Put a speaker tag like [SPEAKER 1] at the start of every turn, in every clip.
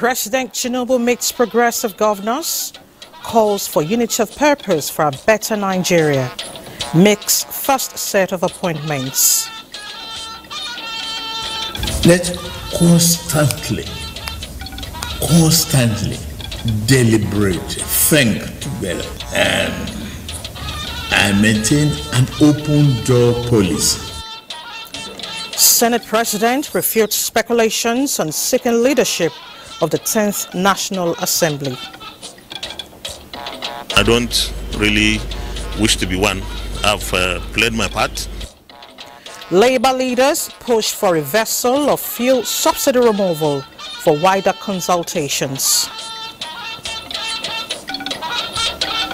[SPEAKER 1] President Tinubu meets progressive governors, calls for unity of purpose for a better Nigeria, makes first set of appointments.
[SPEAKER 2] Let's constantly deliberate, think together, and maintain an open door policy.
[SPEAKER 1] Senate President refutes speculations on seeking leadership of the 10th National Assembly.
[SPEAKER 3] I don't really wish to be one. I've played my part.
[SPEAKER 1] Labour leaders push for reversal of fuel subsidy removal for wider consultations.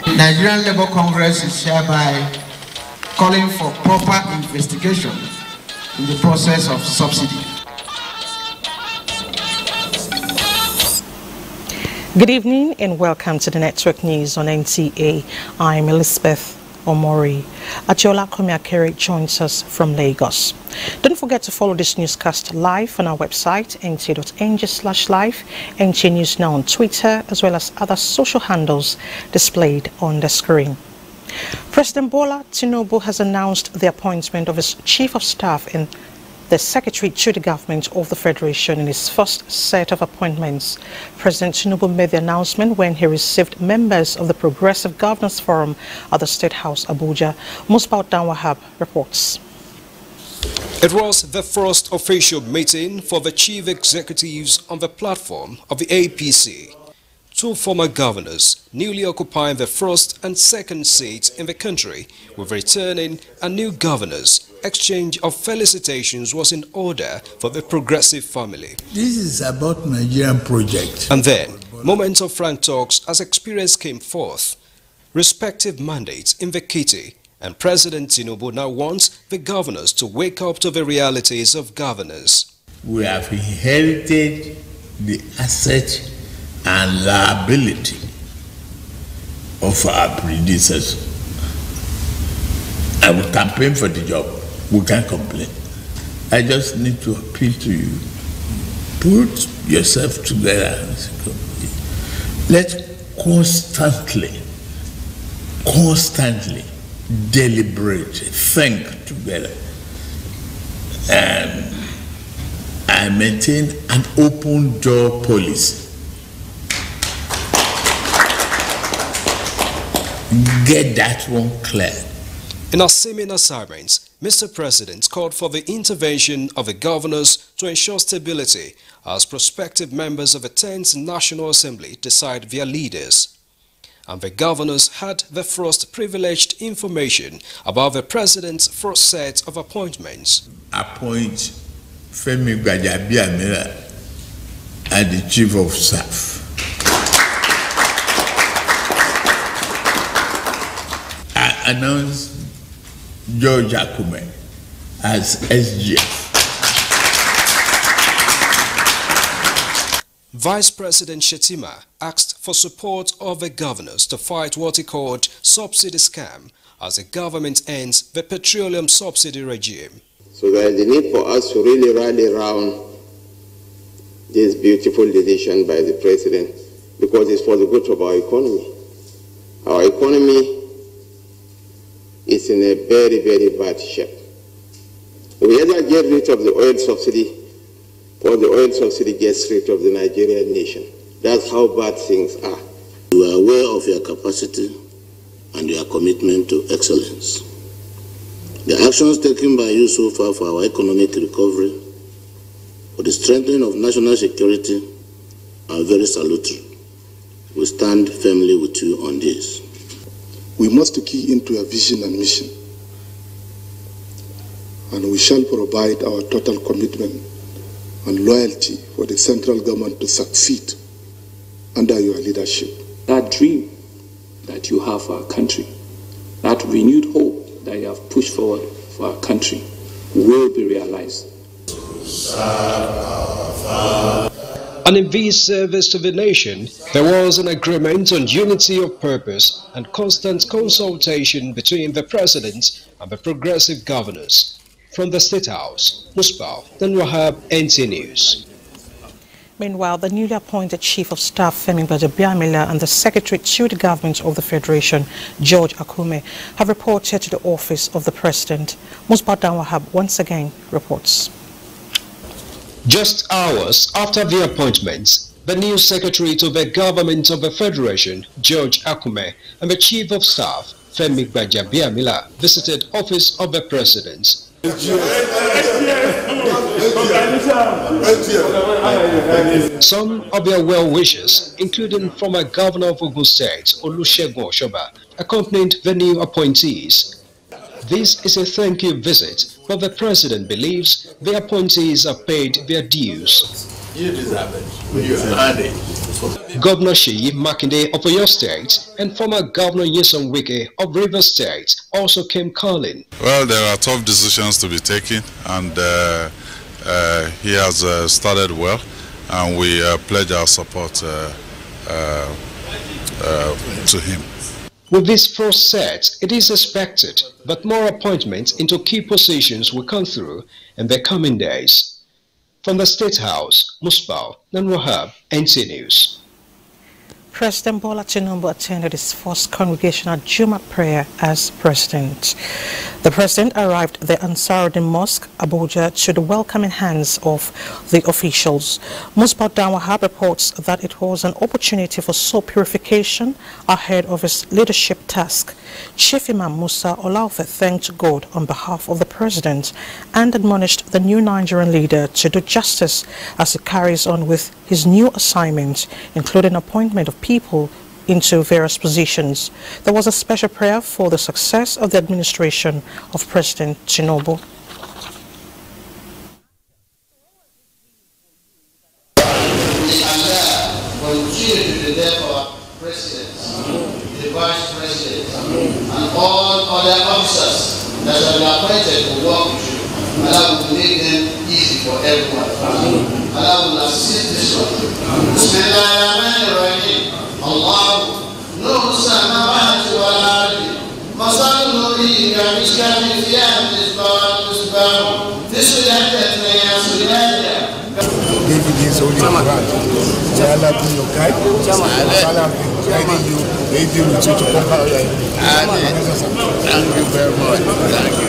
[SPEAKER 4] Nigerian Labour Congress is hereby calling for proper investigation in the process of subsidy.
[SPEAKER 1] Good evening and welcome to the Network News on NTA. I'm Elizabeth Omori. Ajola Komiakere joins us from Lagos. Don't forget to follow this newscast live on our website, nta.ng/live, NTA News Now on Twitter, as well as other social handles displayed on the screen. President Bola Tinubu has announced the appointment of his Chief of Staff and the Secretary to the Government of the Federation in his first set of appointments. President Tinubu made the announcement when he received members of the Progressive Governors Forum at the State House, Abuja. Musbaut Danwahab reports.
[SPEAKER 5] It was the first official meeting for the chief executives on the platform of the APC. Two former governors, newly occupying the first and second seats in the country, with returning and new governors. Exchange of felicitations was in order for the progressive family.
[SPEAKER 2] This is about Nigerian project.
[SPEAKER 5] And then, moments of frank talks as experience came forth. Respective mandates in the kitty, and President Tinubu now wants the governors to wake up to the realities of governance.
[SPEAKER 2] We have inherited the asset and liability of our predecessors. I will campaign for the job. We can't complain. I just need to appeal to you. Put yourself together. Let's constantly deliberate, think together, and maintain an open door policy. Get that one clear.
[SPEAKER 5] In our seeming assignments, Mr. President called for the intervention of the governors to ensure stability as prospective members of the 10th National Assembly decide their leaders. And the governors had the first privileged information about the president's first set of appointments.
[SPEAKER 2] Appoint Femi Gbajabiamila as the Chief of Staff. I announced George Akume as SGF.
[SPEAKER 5] Vice President Shetima asked for support of the governors to fight what he called subsidy scam as the government ends the petroleum subsidy regime.
[SPEAKER 6] So there is a need for us to really rally around this beautiful decision by the president because it's for the good of our economy. Our economy is in a very, very bad shape. We either get rid of the oil subsidy or the oil subsidy gets rid of the Nigerian nation. That's how bad things are.
[SPEAKER 7] You are aware of your capacity and your commitment to excellence. The actions taken by you so far for our economic recovery, for the strengthening of national security, are very salutary. We stand firmly with you on this.
[SPEAKER 8] We must key into a vision and mission, and we shall provide our total commitment and loyalty for the central government to succeed under your leadership.
[SPEAKER 9] That dream that you have for our country, that renewed hope that you have pushed forward for our country will be realized.
[SPEAKER 5] And in this service to the nation, there was an agreement on unity of purpose and constant consultation between the President and the progressive governors. From the State House, Musbaut Danwahab, NTA News.
[SPEAKER 1] Meanwhile, the newly appointed Chief of Staff, Femi Gbajabiamila, and the Secretary to the Government of the Federation, George Akume, have reported to the Office of the President. Musbadan Wahab once again reports.
[SPEAKER 5] Just hours after the appointments, the new Secretary to the Government of the Federation, George Akume, and the Chief of Staff, Femi Gbajabiamila, visited Office of the President. Some of their well-wishers, including former Governor of Ogun State, Olusegun Oshoba, accompanied the new appointees. This is a thank you visit, but the President believes the appointees have paid their dues.
[SPEAKER 2] You deserve it. You earned it.
[SPEAKER 5] Governor Seyi Makinde of Oyo State and former Governor Nyesom Wike of Rivers State also came calling.
[SPEAKER 10] Well, there are tough decisions to be taken, and he has started well, and we pledge our support to him.
[SPEAKER 5] With this first set, it is expected that more appointments into key positions will come through in the coming days. From the State House, Musbah Wahab, NTA News.
[SPEAKER 1] President Bola Tinubu attended his first congregational Jumat prayer as president. The president arrived at the Ansaruddin Mosque, Abuja, to the welcoming hands of the officials. Musbah Wahab reports that it was an opportunity for soul purification ahead of his leadership task. Chief Imam Musa Olaofe thanked God on behalf of the president and admonished the new Nigerian leader to do justice as he carries on with his new assignments, including appointment of people into various positions. There was a special prayer for the success of the administration of President Tinubu.
[SPEAKER 4] The vice president, and all other officers that have been appointed to work with you. Allah will make them easy for everyone. Allah will assist this one. Bismillahirrahmanirrahim. Allah nur samawati wal ardi. Masal nuri kamishkati fiha misbah. This will have that
[SPEAKER 8] David is only Quran. Allah be your guide. Allah be guiding you, leading you to conquer.
[SPEAKER 2] Thank you very much. Thank you.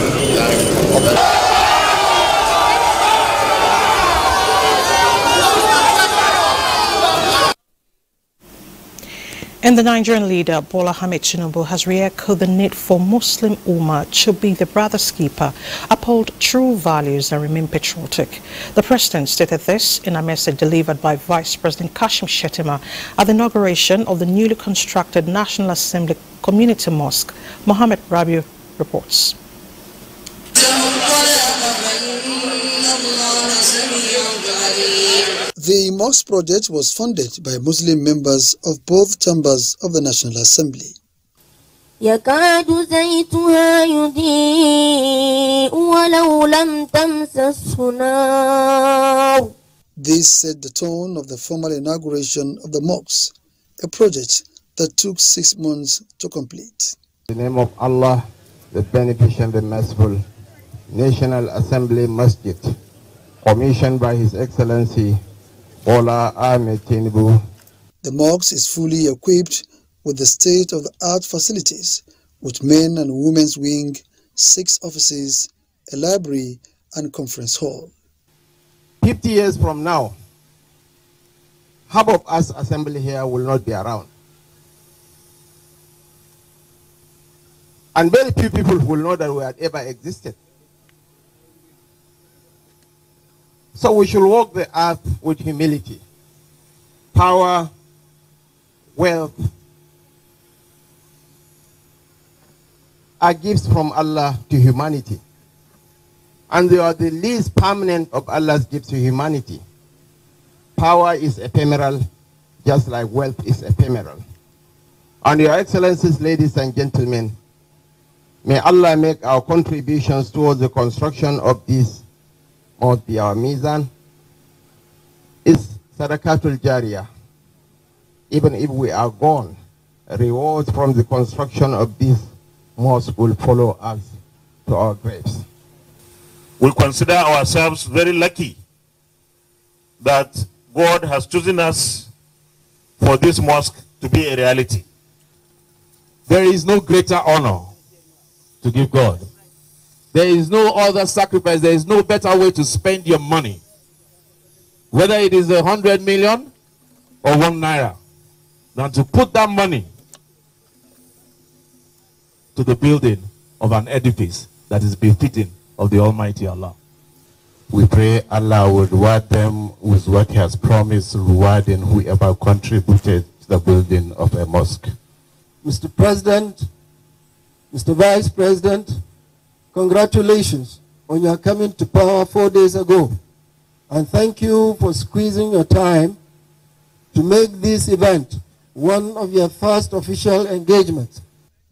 [SPEAKER 1] And the Nigerian leader, Bola Ahmed Tinubu, has re-echoed the need for Muslim Ummah to be the brother's keeper, uphold true values and remain patriotic. The president stated this in a message delivered by Vice President Kashim Shettima at the inauguration of the newly constructed National Assembly Community Mosque. Mohammed Rabiu reports.
[SPEAKER 11] The mosque project was funded by Muslim members of both chambers of the National Assembly.
[SPEAKER 12] يكاد زيتها يضيء ولو لم تمسسه نار.
[SPEAKER 11] This set the tone of the formal inauguration of the mosque, a project that took 6 months to complete.
[SPEAKER 6] In the name of Allah, the Beneficent, the Merciful, National Assembly Masjid, commissioned by His Excellency Bola Ahmed Tinubu.
[SPEAKER 11] The mosque is fully equipped with the state-of-the-art facilities, with men and women's wing, 6 offices, a library, and conference hall.
[SPEAKER 6] 50 years from now, half of us assembled here will not be around. And very few people will know that we had ever existed. So we should walk the earth with humility. Power, wealth are gifts from Allah to humanity. And they are the least permanent of Allah's gifts to humanity. Power is ephemeral, just like wealth is ephemeral. And Your Excellencies, ladies and gentlemen, may Allah make our contributions towards the construction of this must be our mizan. Is sadaqatul jariyah. Even if we are gone, rewards from the construction of this mosque will follow us to our graves.
[SPEAKER 3] We consider ourselves very lucky that
[SPEAKER 13] God has chosen us for this mosque to be a reality. There is no greater honor to give God. There is no other sacrifice. There is no better way to spend your money. Whether it is 100 million or 1 naira, than to put that money to the building of an edifice that is befitting of the Almighty Allah.
[SPEAKER 14] We pray Allah will reward them with what He has promised, rewarding whoever contributed to the building of a mosque.
[SPEAKER 15] Mr. President, Mr. Vice President, congratulations on your coming to power 4 days ago. And thank you for squeezing your time to make this event one of your first official engagements.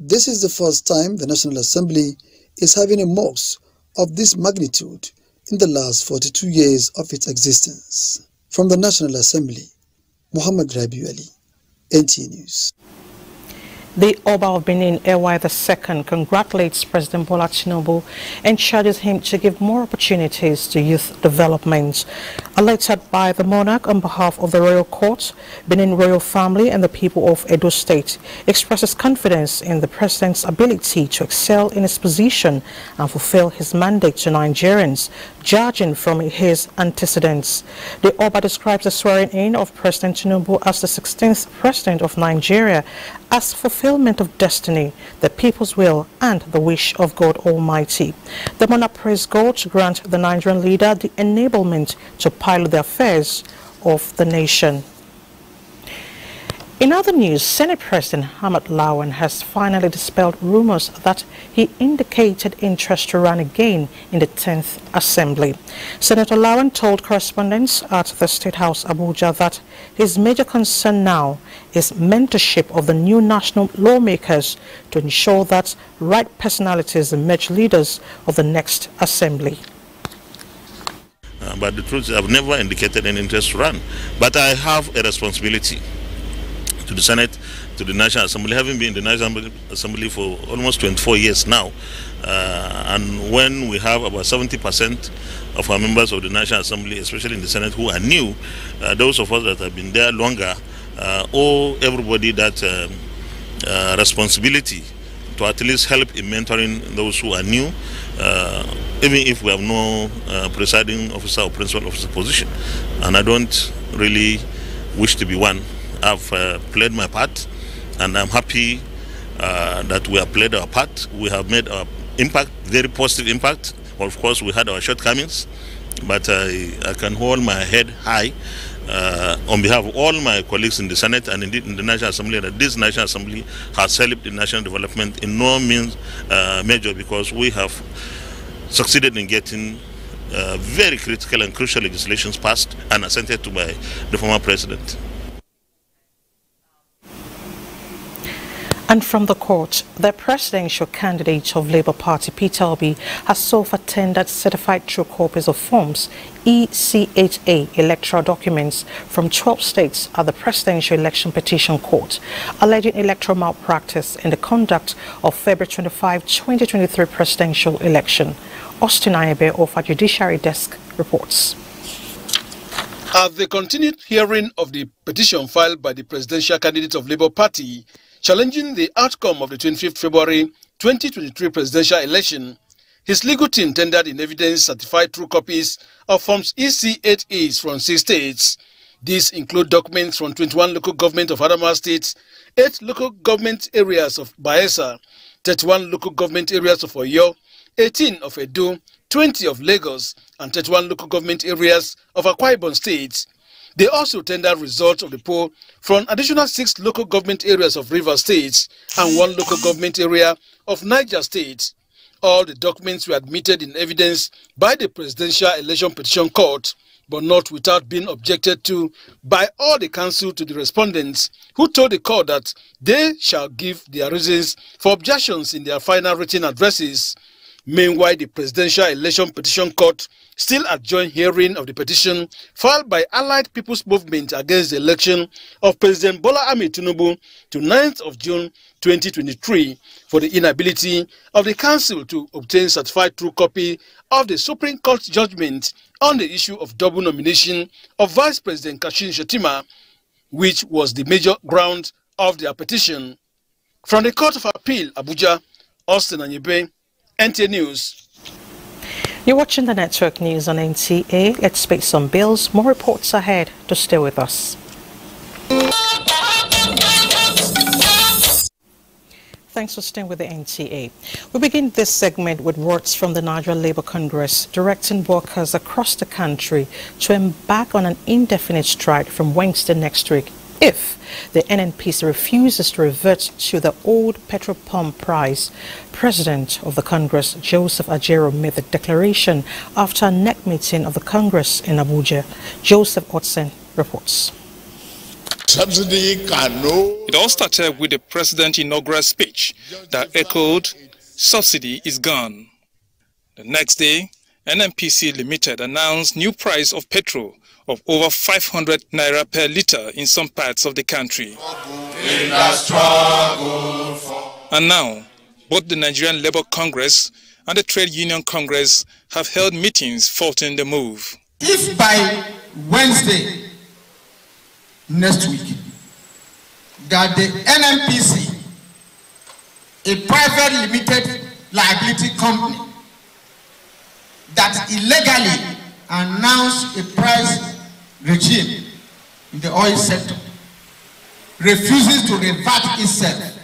[SPEAKER 11] This is the first time the National Assembly is having a mosque of this magnitude in the last 42 years of its existence. From the National Assembly, Muhammad Rabiu Ali, NTA News.
[SPEAKER 1] The Oba of Benin, Ewa II, congratulates President Bola Tinubu and charges him to give more opportunities to youth development. Elected by the monarch on behalf of the royal court, Benin royal family and the people of Edo State expresses confidence in the president's ability to excel in his position and fulfill his mandate to Nigerians, judging from his antecedents. The Oba describes the swearing-in of President Tinubu as the 16th president of Nigeria as fulfillment of destiny, the people's will, and the wish of God Almighty. The monarch praised God to grant the Nigerian leader the enablement to pilot the affairs of the nation. In other news, Senate President Ahmed Lawan has finally dispelled rumors that he indicated interest to run again in the 10th Assembly. Senator Lawan told correspondents at the State House Abuja that his major concern now is mentorship of the new national lawmakers to ensure that right personalities emerge leaders of the next Assembly.
[SPEAKER 3] But the truth is, I've never indicated an interest to run. But I have a responsibility to the Senate, to the National Assembly, having been in the National Assembly for almost 24 years now. And when we have about 70% of our members of the National Assembly, especially in the Senate, who are new, those of us that have been there longer, owe everybody that responsibility to at least help in mentoring those who are new, even if we have no presiding officer or principal officer position. And I don't really wish to be one. I've played my part, and I'm happy that we have played our part. We have made our impact, very positive impact. Of course, we had our shortcomings, but I can hold my head high on behalf of all my colleagues in the Senate and indeed in the National Assembly, that this National Assembly has helped in national development in no means major, because we have succeeded in getting very critical and crucial legislations passed and assented to by the former president.
[SPEAKER 1] And from the court, the presidential candidate of Labour Party, Peter Obi, has so far tendered certified true copies of forms ECHA electoral documents from 12 states at the Presidential Election Petition Court, alleging electoral malpractice in the conduct of February 25, 2023 presidential election. Austin Ayebe of our Judiciary Desk reports.
[SPEAKER 16] At the continued hearing of the petition filed by the presidential candidate of Labour Party, challenging the outcome of the 25th February 2023 presidential election, his legal team tendered in evidence certified true copies of forms ECHAs from 6 states. These include documents from 21 local government of Adamawa State, 8 local government areas of Bayelsa, 31 local government areas of Oyo, 18 of Edo, 20 of Lagos, and 31 local government areas of Akwa Ibom State. They also tendered results of the poll from additional 6 local government areas of Rivers State and 1 local government area of Niger State. All the documents were admitted in evidence by the Presidential Election Petition Court, but not without being objected to by all the counsel to the respondents, who told the court that they shall give their reasons for objections in their final written addresses. Meanwhile, the Presidential Election Petition Court still adjourned hearing of the petition filed by Allied People's Movement against the election of President Bola Ahmed Tinubu to 9th of June 2023 for the inability of the Council to obtain certified true copy of the Supreme Court judgment on the issue of double nomination of Vice President Kashim Shettima, which was the major ground of their petition. From the Court of Appeal, Abuja, Austin Anyebe, NTA News.
[SPEAKER 1] You're watching the network news on NTA. Let's pay some bills. More reports ahead. To stay with us. Thanks for staying with the NTA. We begin this segment with words from the Nigerian Labour Congress directing workers across the country to embark on an indefinite strike from Wednesday next week if the NNPC refuses to revert to the old petrol pump price. President of the Congress, Joseph Ajero, made the declaration after a NEC meeting of the Congress in Abuja. Joseph Otsen reports.
[SPEAKER 17] Subsidy It all started with the president's inaugural speech that echoed, "Subsidy is gone." The next day, NNPC Limited announced new price of petrol of over 500 naira per litre in some parts of the country. And now, both the Nigerian Labour Congress and the Trade Union Congress have held meetings faulting the move.
[SPEAKER 18] If by Wednesday next week that the NNPC, a private limited liability company that illegally announced a price regime in the oil sector, refuses to revert itself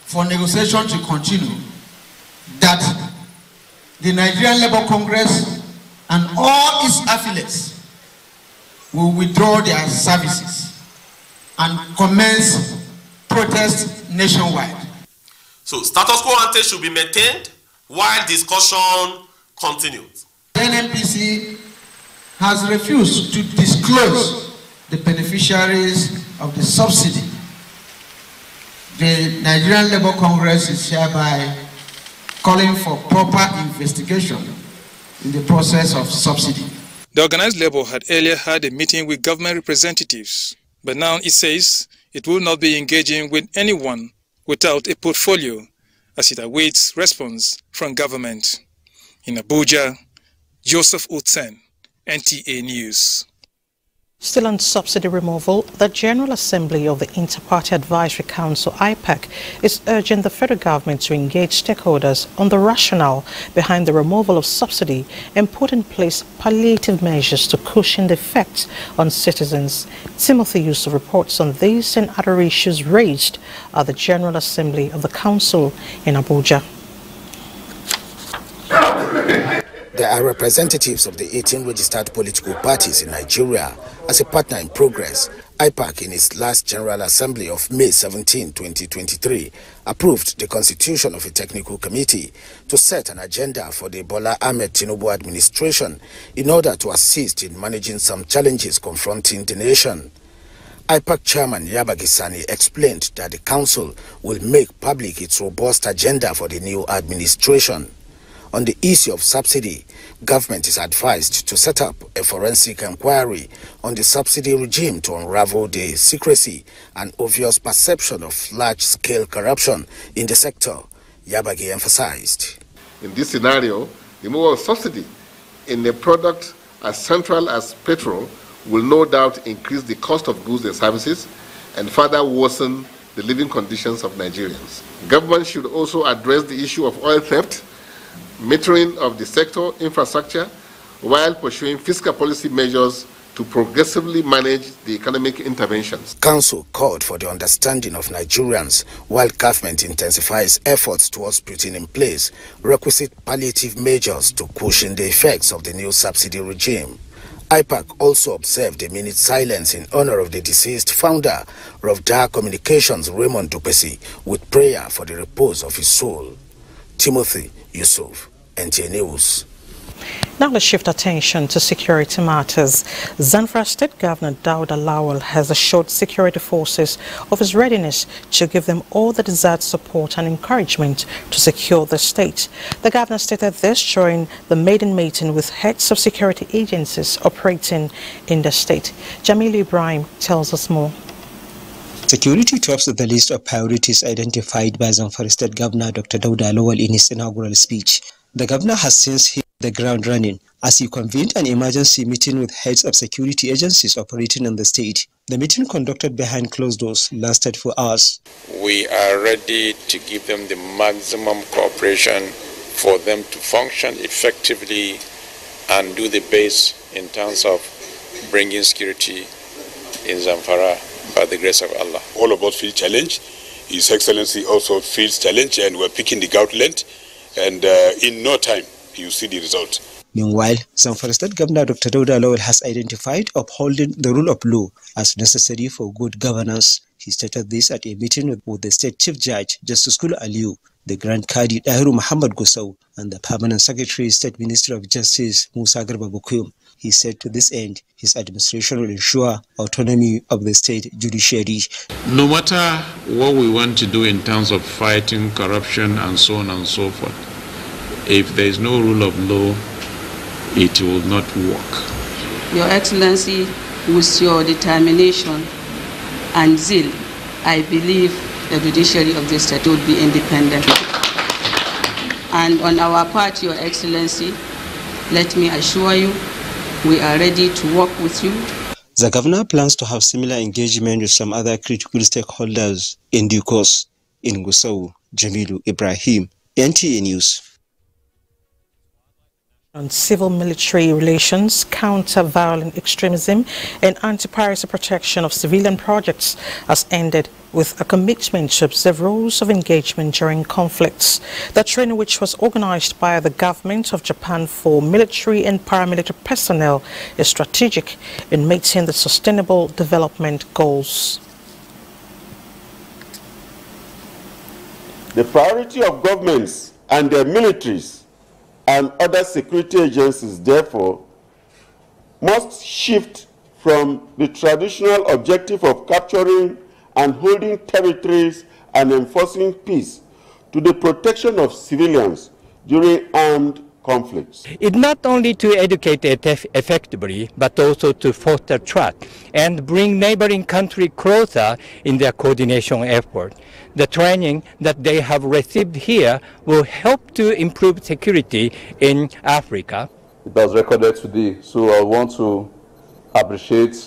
[SPEAKER 18] for negotiation to continue, that the Nigerian Labour Congress and all its affiliates will withdraw their services and commence protest nationwide.
[SPEAKER 19] So status quo ante should be maintained while discussion continues.
[SPEAKER 18] The NNPC has refused to disclose the beneficiaries of the subsidy. The Nigerian Labour Congress is hereby calling for proper investigation in the process of subsidy.
[SPEAKER 17] The organized labor had earlier had a meeting with government representatives, but now it says it will not be engaging with anyone without a portfolio as it awaits response from government. In Abuja, Joseph Utsen, NTA News.
[SPEAKER 1] Still on subsidy removal, the General Assembly of the Inter-Party Advisory Council, IPAC, is urging the federal government to engage stakeholders on the rationale behind the removal of subsidy and put in place palliative measures to cushion the effects on citizens. Timothy Yusuf reports on these and other issues raised at the General Assembly of the Council in Abuja.
[SPEAKER 20] There are representatives of the 18 registered political parties in Nigeria. As a partner in progress, IPAC in its last General Assembly of May 17, 2023, approved the constitution of a technical committee to set an agenda for the Bola Ahmed Tinubu administration in order to assist in managing some challenges confronting the nation. IPAC Chairman Yabagi Sani explained that the council will make public its robust agenda for the new administration. On the issue of subsidy, government is advised to set up a forensic inquiry on the subsidy regime to unravel the secrecy and obvious perception of large-scale corruption in the sector, Yabagi emphasized.
[SPEAKER 21] In this scenario, the removal of subsidy in a product as central as petrol will no doubt increase the cost of goods and services and further worsen the living conditions of Nigerians. Government should also address the issue of oil theft, metering of the sector infrastructure, while pursuing fiscal policy measures to progressively manage the economic interventions.
[SPEAKER 20] Council called for the understanding of Nigerians while government intensifies efforts towards putting in place requisite palliative measures to cushion the effects of the new subsidy regime. IPAC also observed a minute silence in honor of the deceased founder of Dar Communications, Raymond Dupesi, with prayer for the repose of his soul. Timothy Yusuf, NTA News.
[SPEAKER 1] Now let's shift attention to security matters. Zamfara State Governor Dauda Lawal has assured security forces of his readiness to give them all the desired support and encouragement to secure the state. The governor stated this during the maiden meeting with heads of security agencies operating in the state. Jamil Ibrahim tells us more.
[SPEAKER 7] Security tops the list of priorities identified by Zamfara State Governor Dr. Dauda Lawal in his inaugural speech. The governor has since hit the ground running as he convened an emergency meeting with heads of security agencies operating in the state. The meeting, conducted behind closed doors, lasted for hours.
[SPEAKER 22] We are ready to give them the maximum cooperation for them to function effectively and do the best in terms of bringing security in Zamfara by the grace of Allah.
[SPEAKER 23] All of us feel challenged. His Excellency also feels challenged, and we're picking the gauntlet, and in no time you see the result.
[SPEAKER 7] Meanwhile, Zamfara State Governor Dr. Dauda Lawal has identified upholding the rule of law as necessary for good governance. He stated this at a meeting with the State Chief Judge, Justice Kulu Aliyu, the Grand Qadi Dahiru Muhammad Gusau, and the Permanent Secretary, State Minister of Justice, Musa Garba Bukuyum. He said to this end, his administration will ensure autonomy of the state judiciary.
[SPEAKER 24] No matter what we want to do in terms of fighting corruption and so on and so forth, if there is no rule of law, it will not work.
[SPEAKER 25] Your Excellency, with your determination and zeal, I believe the judiciary of the state will be independent. And on our part, Your Excellency, let me assure you, we are ready to work with you.
[SPEAKER 7] The governor plans to have similar engagement with some other critical stakeholders in due course. In Gusau, Jamilu Ibrahim, NTA News.
[SPEAKER 1] On civil-military relations, counter-violent extremism and anti-piracy protection of civilian projects has ended with a commitment to observe rules of engagement during conflicts. The training, which was organized by the government of Japan for military and paramilitary personnel, is strategic in meeting the sustainable development goals.
[SPEAKER 26] The priority of governments and their militaries and other security agencies, therefore, must shift from the traditional objective of capturing and holding territories and enforcing peace to the protection of civilians during armed conflicts.
[SPEAKER 27] It's not only to educate effectively, but also to foster trust and bring neighboring countries closer in their coordination effort. The training that they have received here will help to improve security in Africa.
[SPEAKER 28] It was recorded today, so I want to appreciate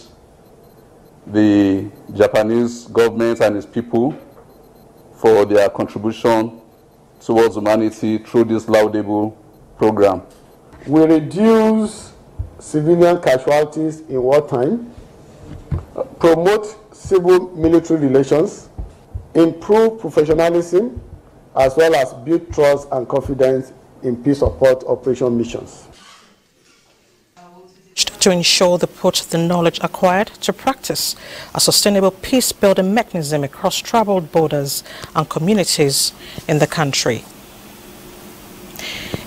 [SPEAKER 28] the Japanese government and its people for their contribution towards humanity through this laudable program.
[SPEAKER 29] We reduce civilian casualties in wartime, promote civil-military relations, improve professionalism, as well as build trust and confidence in peace support operation missions.
[SPEAKER 1] To ensure they put the knowledge acquired to practice a sustainable peace-building mechanism across troubled borders and communities in the country.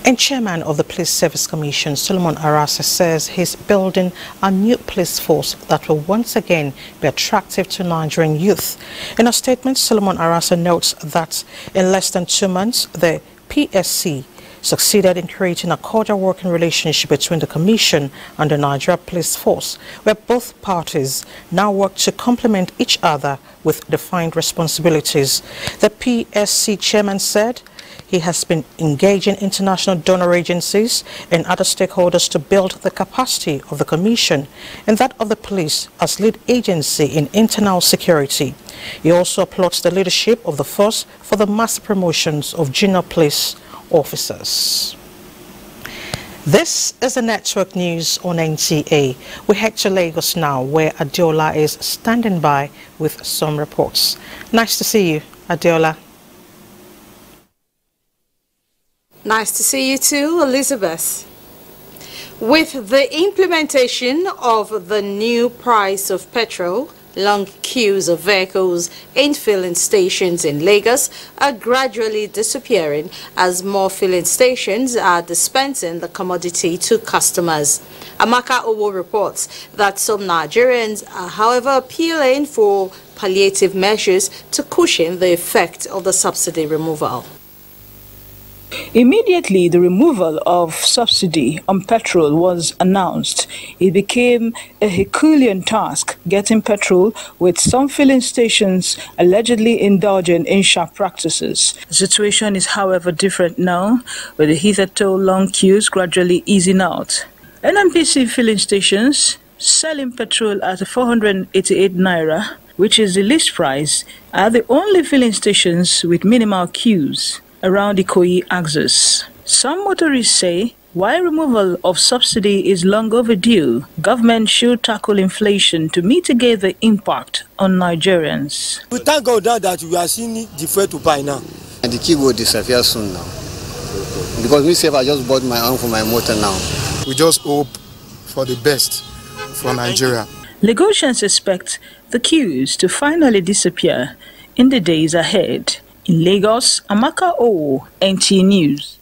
[SPEAKER 1] And Chairman of the Police Service Commission, Solomon Arasa, says he's building a new police force that will once again be attractive to Nigerian youth. In a statement, Solomon Arasa notes that in less than 2 months, the PSC succeeded in creating a cordial working relationship between the Commission and the Nigeria Police Force, where both parties now work to complement each other with defined responsibilities. The PSC chairman said he has been engaging international donor agencies and other stakeholders to build the capacity of the Commission and that of the police as lead agency in internal security. He also applauds the leadership of the force for the mass promotions of junior police officers. This is the network news on NTA. We head to Lagos now, where Adiola is standing by with some reports. Nice to see you, Adiola.
[SPEAKER 30] Nice to see you too, Elizabeth. With the implementation of the new price of petrol, Long queues of vehicles in filling stations in Lagos are gradually disappearing as more filling stations are dispensing the commodity to customers. Amaka Owo reports that some Nigerians are, however, appealing for palliative measures to cushion the effect of the subsidy removal.
[SPEAKER 2] Immediately the removal of subsidy on petrol was announced, it became a Herculean task getting petrol, with some filling stations allegedly indulging in sharp practices. The situation is, however, different now, with the hitherto long queues gradually easing out. NNPC filling stations selling petrol at 488 naira, which is the list price, are the only filling stations with minimal queues around the Ikoyi axis. Some motorists say, while removal of subsidy is long overdue, government should tackle inflation to mitigate the impact on Nigerians.
[SPEAKER 4] We thank God now that we are seeing the fuel to buy now.
[SPEAKER 5] And the key will disappear soon now. Because myself, I just bought my own for my motor now.
[SPEAKER 6] We just hope for the best for Nigeria.
[SPEAKER 2] Lagosians expect the queues to finally disappear in the days ahead. In Lagos, Amaka Owo, NTA News.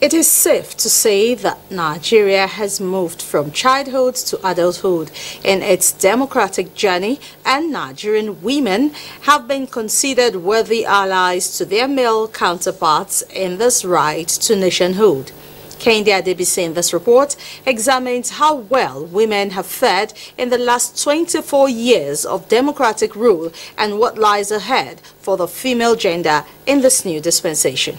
[SPEAKER 30] It is safe to say that Nigeria has moved from childhood to adulthood in its democratic journey, and Nigerian women have been considered worthy allies to their male counterparts in this ride to nationhood. Kehinde Adebisi in this report examines how well women have fared in the last 24 years of democratic rule and what lies ahead for the female gender in this new dispensation.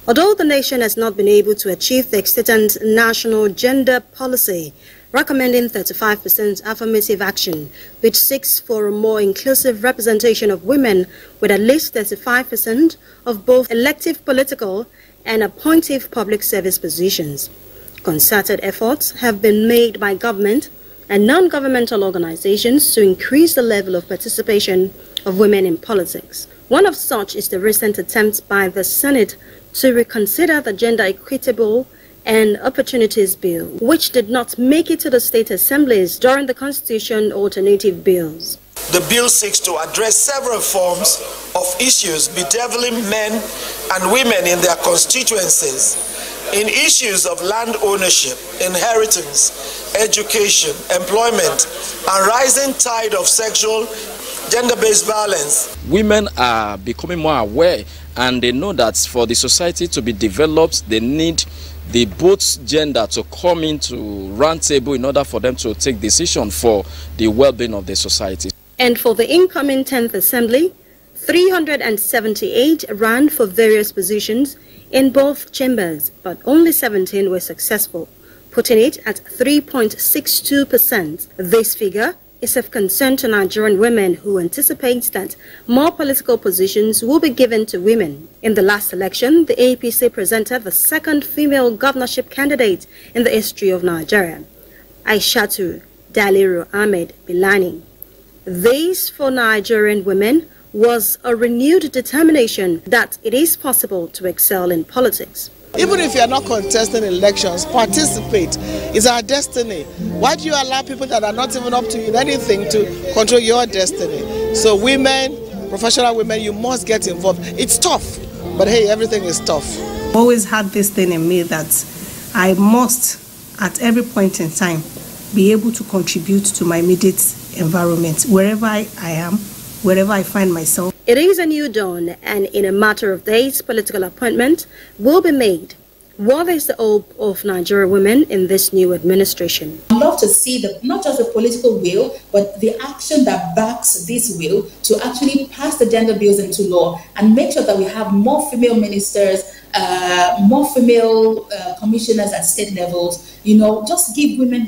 [SPEAKER 8] Although the nation has not been able to achieve the extant national gender policy recommending 35% affirmative action, which seeks for a more inclusive representation of women with at least 35% of both elective political and appointive public service positions. Concerted efforts have been made by government and non-governmental organizations to increase the level of participation of women in politics. One of such is the recent attempt by the Senate to reconsider the Gender Equitable and Opportunities Bill, which did not make it to the state assemblies during the Constitution alternative bills.
[SPEAKER 9] The bill seeks to address several forms of issues bedeviling men and women in their constituencies, in issues of land ownership, inheritance, education, employment, and rising tide of sexual, gender-based violence.
[SPEAKER 10] Women are becoming more aware, and they know that for the society to be developed, they need the both gender to come into round table in order for them to take decision for the well-being of the society.
[SPEAKER 8] And for the incoming 10th Assembly, 378 ran for various positions in both chambers, but only 17 were successful, putting it at 3.62%. This figure is of concern to Nigerian women who anticipate that more political positions will be given to women. In the last election, the APC presented the second female governorship candidate in the history of Nigeria, Aishatu Daliru Ahmed Bilani. This, for Nigerian women, was a renewed determination that it is possible to excel in politics.
[SPEAKER 12] Even if you are not contesting elections, participate. It's our destiny. Why do you allow people that are not even up to you in anything to control your destiny? So women, professional women, you must get involved. It's tough, but hey, everything is tough.
[SPEAKER 13] I've always had this thing in me that I must, at every point in time, be able to contribute to my immediate environment, wherever I am, wherever I find myself.
[SPEAKER 8] It is a new dawn, and in a matter of days, political appointment will be made. What is the hope of Nigerian women in this new administration?
[SPEAKER 14] I'd love to see not just the political will, but the action that backs this will to actually pass the gender bills into law and make sure that we have more female ministers, more female commissioners at state levels. You know, just give women,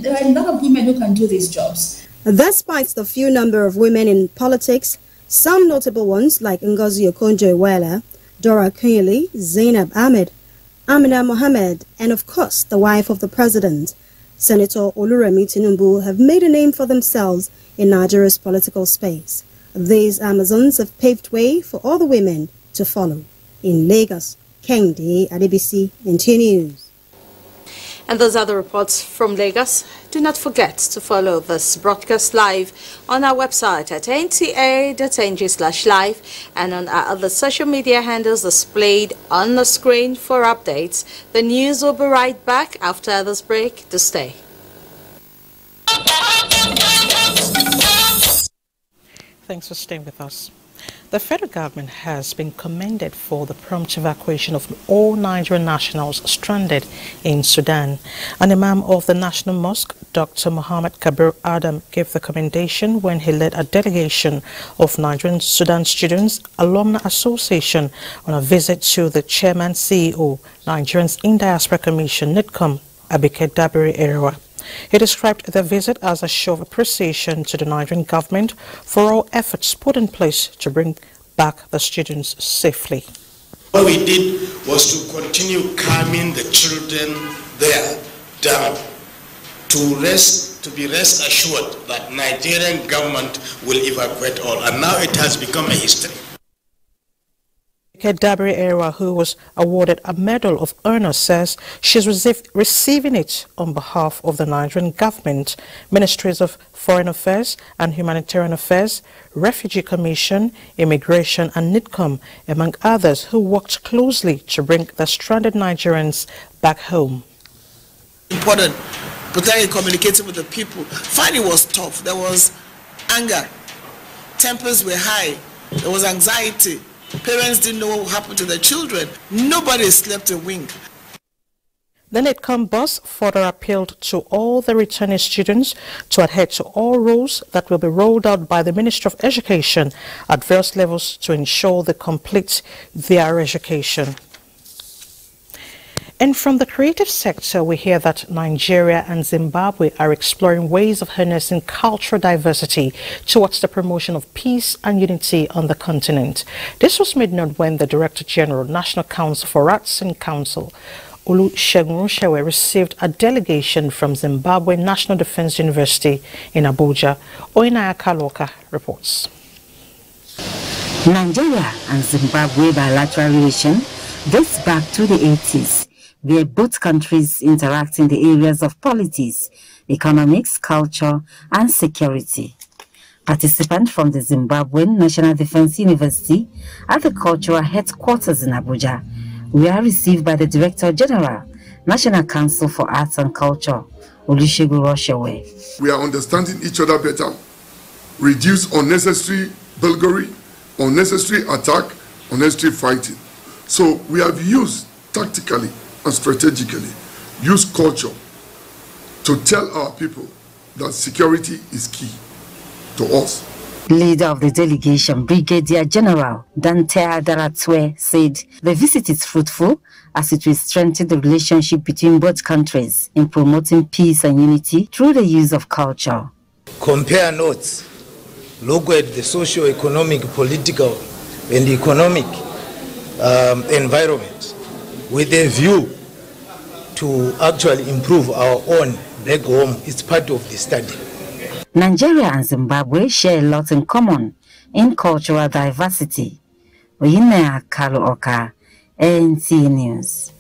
[SPEAKER 14] there are a lot of women who can do these jobs.
[SPEAKER 8] Despite the few number of women in politics, some notable ones like Ngozi Okonjo-Iweala, Dora Akunyili, Zainab Ahmed, Amina Mohammed, and of course the wife of the president, Senator Oluremi Tinubu, have made a name for themselves in Nigeria's political space. These Amazons have paved way for other women to follow. In Lagos, Kehinde Adebisi, NTA News.
[SPEAKER 30] And those are the reports from Lagos. Do not forget to follow this broadcast live on our website at nta.ng/live and on our other social media handles displayed on the screen for updates. The news will be right back after this break. To stay.
[SPEAKER 1] Thanks for staying with us. The federal government has been commended for the prompt evacuation of all Nigerian nationals stranded in Sudan. An imam of the National Mosque, Dr. Muhammad Kabir Adam, gave the commendation when he led a delegation of Nigerian Sudan Students Alumni Association on a visit to the chairman CEO, Nigerians in Diaspora Commission, NITCOM, Abike Dabiri Erewa. He described the visit as a show of appreciation to the Nigerian government for all efforts put in place to bring back the students safely.
[SPEAKER 9] What we did was to continue calming the children there down, to be rest assured that Nigerian government will evacuate all, and now it has become a history.
[SPEAKER 1] Dabiri Erewa, who was awarded a Medal of Honor, says she's receiving it on behalf of the Nigerian government, Ministries of Foreign Affairs and Humanitarian Affairs, Refugee Commission, Immigration and NITCOM, among others, who worked closely to bring the stranded Nigerians back home.
[SPEAKER 12] Important, particularly communicating with the people. Fighting was tough. There was anger. Tempers were high. There was anxiety. Parents didn't know what would happen to their children. Nobody slept a wink.
[SPEAKER 1] The NITCOM bus further appealed to all the returning students to adhere to all rules that will be rolled out by the Ministry of Education at various levels to ensure they complete their education. And from the creative sector, we hear that Nigeria and Zimbabwe are exploring ways of harnessing cultural diversity towards the promotion of peace and unity on the continent. This was made known when the Director General, National Council for Arts and Council, Olusegun received a delegation from Zimbabwe National Defense University in Abuja. Oinaya Kaloka reports.
[SPEAKER 3] Nigeria and Zimbabwe bilateral relation dates back to the 80s. Where both countries interact in the areas of politics, economics, culture, and security. Participants from the Zimbabwean National Defense University at the cultural headquarters in Abuja were received by the Director General, National Council for Arts and Culture, Olusegun Roshewe.
[SPEAKER 6] We are understanding each other better, reduce unnecessary bullying, unnecessary attack, unnecessary fighting. So we have used tactically and strategically use culture to tell our people that security is key to us.
[SPEAKER 3] Leader of the delegation, Brigadier General Dante Adaratwe, said the visit is fruitful as it will strengthen the relationship between both countries in promoting peace and unity through the use of culture.
[SPEAKER 11] Compare notes, look at the socio-economic, political and economic environment, with a view to actually improve our own back home. It's part of the study.
[SPEAKER 3] Nigeria and Zimbabwe share a lot in common in cultural diversity. Oinaya Kaloka, NTA News.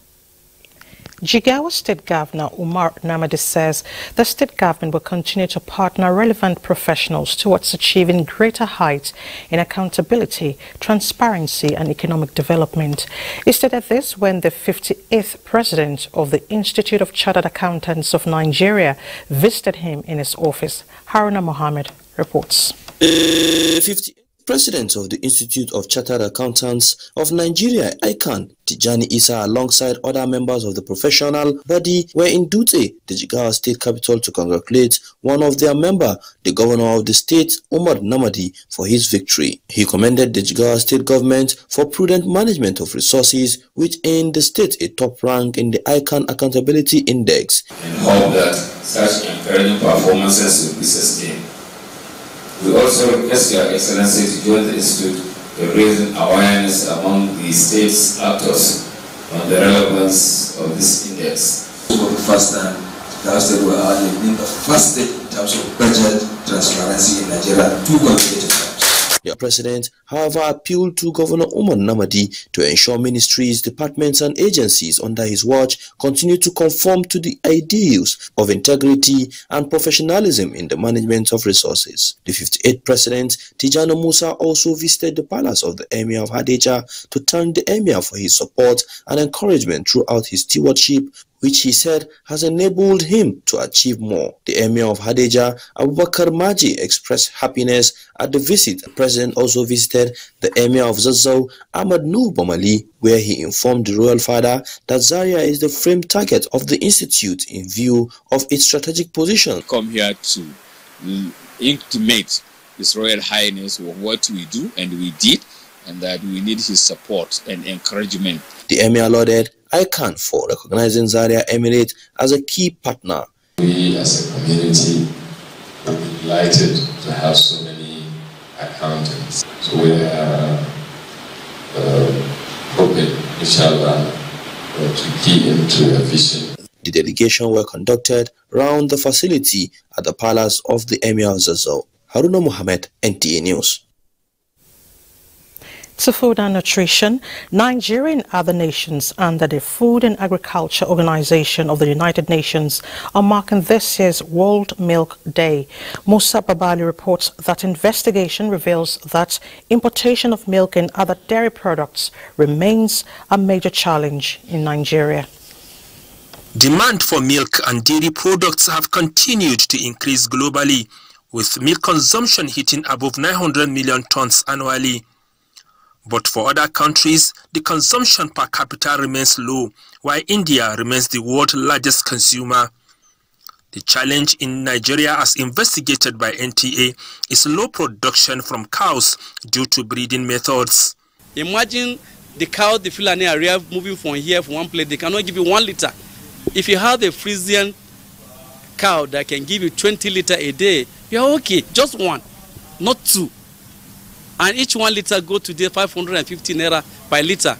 [SPEAKER 1] Jigawa State Governor Umar Namadi says the state government will continue to partner relevant professionals towards achieving greater heights in accountability, transparency and economic development. He stated this when the 58th president of the Institute of Chartered Accountants of Nigeria visited him in his office. Haruna Mohammed reports.
[SPEAKER 15] 58th President of the Institute of Chartered Accountants of Nigeria, ICANN, Tijani Isa, alongside other members of the professional body, were in Dutse, the Jigawa State capital, to congratulate one of their members, the governor of the state, Umar Namadi, for his victory. He commended the Jigawa State government for prudent management of resources, which earned the state a top rank in the ICANN Accountability Index.
[SPEAKER 16] And hope that such encouraging performances will be sustained. We also request Your Excellency to join the Institute in raising awareness among the state's actors on the relevance of this index.
[SPEAKER 17] For the first time, the state will being the first state in terms of budget transparency in Nigeria 2 consecutive times.
[SPEAKER 15] The president, however, appealed to Governor Umar Namadi to ensure ministries, departments and agencies under his watch continue to conform to the ideals of integrity and professionalism in the management of resources. The 58th president, Tijani Musa, also visited the palace of the Emir of Hadejia to thank the Emir for his support and encouragement throughout his stewardship, which he said has enabled him to achieve more. The Emir of Hadejia, Abubakar Maji, expressed happiness at the visit. The president also visited the Emir of Zazzau, Ahmad Nuh Bomali, where he informed the royal father that Zaria is the frame target of the institute in view of its strategic position.
[SPEAKER 7] Come here to intimate His Royal Highness what we do and we did, and that we need his support and encouragement.
[SPEAKER 15] The Emir lauded ICANN for recognizing Zaria Emirate as a key partner.
[SPEAKER 16] We as a community are delighted to have so many accountants. So we are hoping, inshallah, to key into a vision.
[SPEAKER 15] The delegation were conducted around the facility at the palace of the Emir of Zazzau. Haruna Mohammed, NTA News.
[SPEAKER 1] To food and nutrition, Nigeria and other nations under the Food and Agriculture Organization of the United Nations are marking this year's World Milk Day. Musa Babali reports that investigation reveals that importation of milk and other dairy products remains a major challenge in Nigeria.
[SPEAKER 18] Demand for milk and dairy products have continued to increase globally, with milk consumption hitting above 900 million tons annually. But for other countries, the consumption per capita remains low, while India remains the world's largest consumer. The challenge in Nigeria, as investigated by NTA, is low production from cows due to breeding methods.
[SPEAKER 19] Imagine the cow, the Fulani area, moving from here from one place, they cannot give you 1 liter. If you have a Frisian cow that can give you 20 liters a day, you are okay, just one, not two. And each 1 liter go to the 550 naira per liter.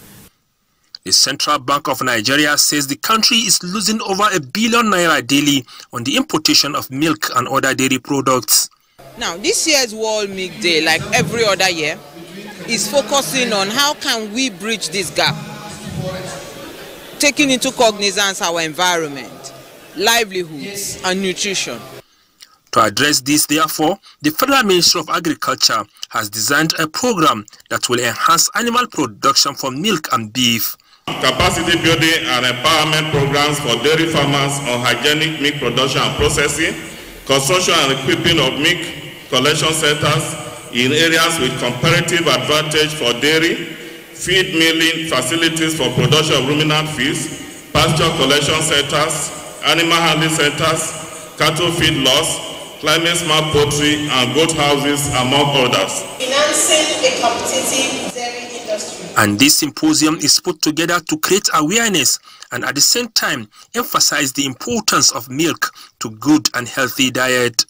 [SPEAKER 18] The Central Bank of Nigeria says the country is losing over R1 billion daily on the importation of milk and other dairy products.
[SPEAKER 20] Now, this year's World Milk Day, like every other year, is focusing on how can we bridge this gap, taking into cognizance our environment, livelihoods, and nutrition.
[SPEAKER 18] To address this, therefore, the Federal Ministry of Agriculture has designed a program that will enhance animal production for milk and beef.
[SPEAKER 21] Capacity building and empowerment programs for dairy farmers on hygienic milk production and processing, construction and equipping of milk collection centers in areas with comparative advantage for dairy, feed milling facilities for production of ruminant feeds, pasture collection centers, animal handling centers, cattle feed loss, climate smart poultry and goat houses, among others.
[SPEAKER 22] Financing a competitive dairy industry.
[SPEAKER 18] And this symposium is put together to create awareness and at the same time emphasize the importance of milk to good and healthy diet.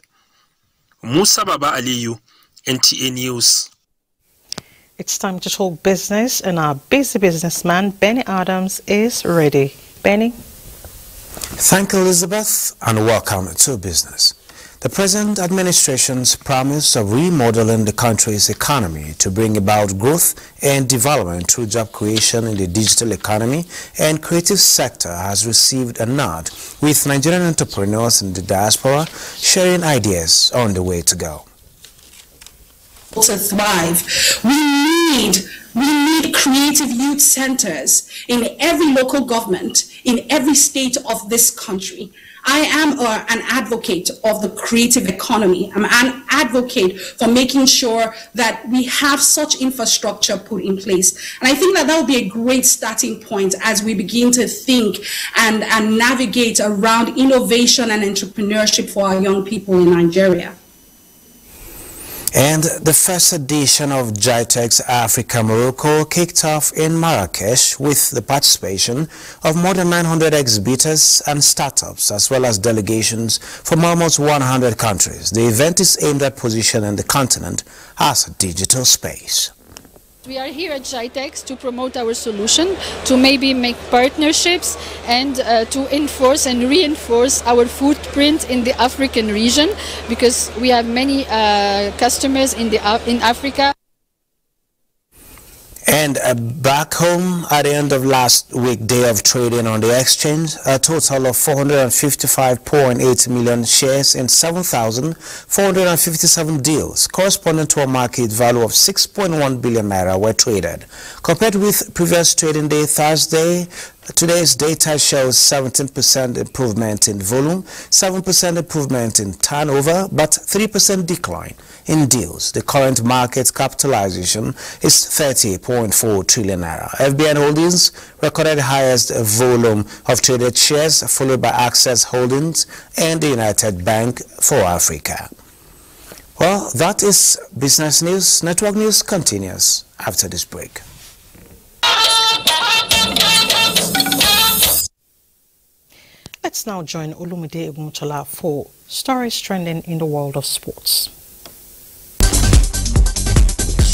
[SPEAKER 18] Musa Baba Aliyu, NTA News.
[SPEAKER 1] It's time to talk business, and our busy businessman, Benny Adams, is ready. Benny?
[SPEAKER 23] Thank you, Elizabeth, and welcome to business. The present administration's promise of remodeling the country's economy to bring about growth and development through job creation in the digital economy and creative sector has received a nod, with Nigerian entrepreneurs in the diaspora sharing ideas on the way to go.
[SPEAKER 24] To thrive, we need creative youth centers in every local government, in every state of this country. I am an advocate of the creative economy. I'm an advocate for making sure that we have such infrastructure put in place. And I think that will be a great starting point as we begin to think and navigate around innovation and entrepreneurship for our young people in Nigeria.
[SPEAKER 23] And the first edition of GITEX Africa Morocco kicked off in Marrakesh with the participation of more than 900 exhibitors and startups, as well as delegations from almost 100 countries. The event is aimed at positioning the continent as a digital space.
[SPEAKER 25] We are here at GITEX to promote our solution, to maybe make partnerships and to enforce and reinforce our footprint in the African region, because we have many customers in Africa.
[SPEAKER 23] And back home at the end of last week day of trading on the exchange, a total of 455.8 million shares in 7,457 deals, corresponding to a market value of 6.1 billion naira, were traded. Compared with previous trading day Thursday, today's data shows 17% improvement in volume, 7% improvement in turnover, but 3% decline in deals. The current market capitalization is 30.4 trillion naira. FBN Holdings recorded the highest volume of traded shares, followed by Access Holdings and the United Bank for Africa. Well, that is business news. Network news continues after this break.
[SPEAKER 1] Let's now join Olumide Oguntola for stories trending in the world of sports.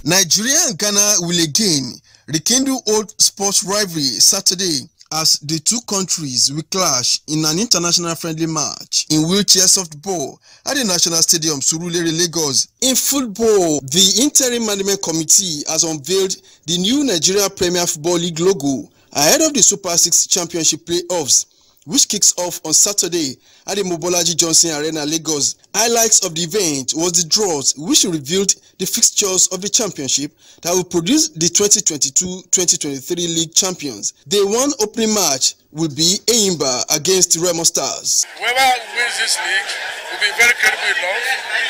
[SPEAKER 2] Nigeria and Ghana will again rekindle old sports rivalry Saturday as the two countries will clash in an international friendly match in wheelchair softball at the National Stadium, Surulere, Lagos. In football, the Interim Management Committee has unveiled the new Nigeria Premier Football League logo ahead of the Super 6 Championship playoffs, which kicks off on Saturday at the Mobolaji Johnson Arena, Lagos. Highlights of the event was the draws, which revealed the fixtures of the championship that will produce the 2022-2023 league champions. The one opening match will be Eyimba against Remo Stars.
[SPEAKER 4] Whoever wins this league will be very credible enough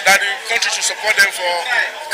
[SPEAKER 4] that the country should support them for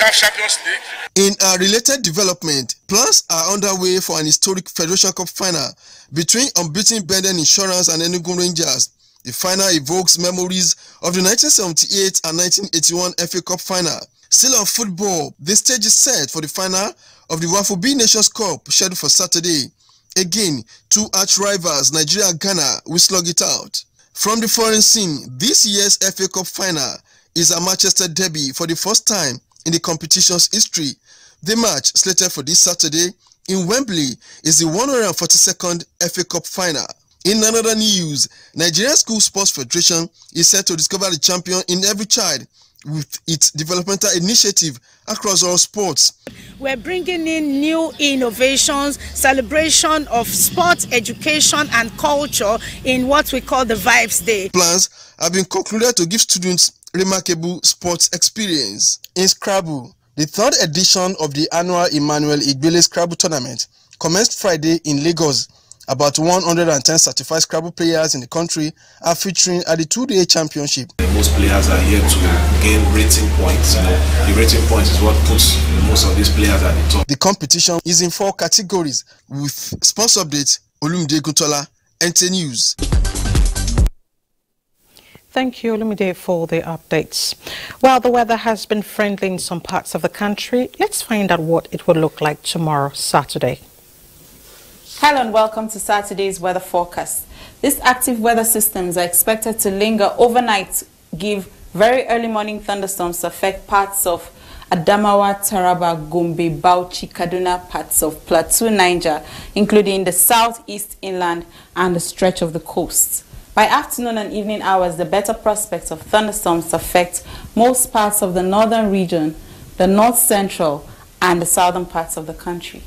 [SPEAKER 4] CAF Champions League.
[SPEAKER 2] In a related development, plans are underway for an historic Federation Cup final between unbeaten Benden Insurance and Enugu Rangers. The final evokes memories of the 1978 and 1981 FA Cup final. Still on football, the stage is set for the final of the Wafubi Nations Cup scheduled for Saturday. Again, two arch rivals, Nigeria and Ghana, will slug it out. From the foreign scene, this year's FA Cup final is a Manchester derby for the first time in the competition's history. The match, slated for this Saturday in Wembley, is the 142nd FA Cup final. In another news, Nigerian School Sports Federation is set to discover the champion in every child with its developmental initiative across all sports.
[SPEAKER 5] We're bringing in new innovations, celebration of sports, education and culture in what we call the Vibes Day.
[SPEAKER 2] Plans have been concluded to give students remarkable sports experience. In Scrabble, the third edition of the annual Emmanuel Igbele Scrabble tournament commenced Friday in Lagos. About 110 certified Scrabble players in the country are featuring at the two-day championship.
[SPEAKER 10] Most players are here to gain rating points. The rating points is what puts most of these players at the top.
[SPEAKER 2] The competition is in 4 categories with sports updates. Olumide Oguntola, NTA News.
[SPEAKER 1] Thank you, Olumide, for the updates. While the weather has been friendly in some parts of the country, let's find out what it will look like tomorrow, Saturday.
[SPEAKER 13] Hello and welcome to Saturday's weather forecast. These active weather systems are expected to linger overnight, give very early morning thunderstorms to affect parts of Adamawa, Taraba, Gombe, Bauchi, Kaduna, parts of Plateau, Niger, including the southeast inland and the stretch of the coast. By afternoon and evening hours, the better prospects of thunderstorms affect most parts of the northern region, the north central, and the southern parts of the country.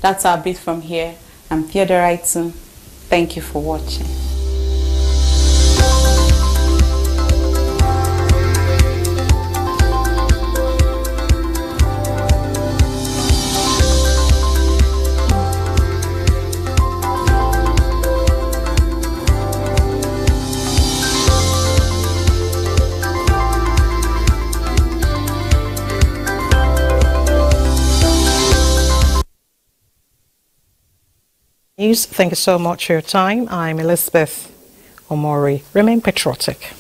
[SPEAKER 13] That's our bit from here. I'm Theodora Itu. Thank you for watching.
[SPEAKER 1] Thank you so much for your time. I'm Elizabeth Omori. Remain patriotic.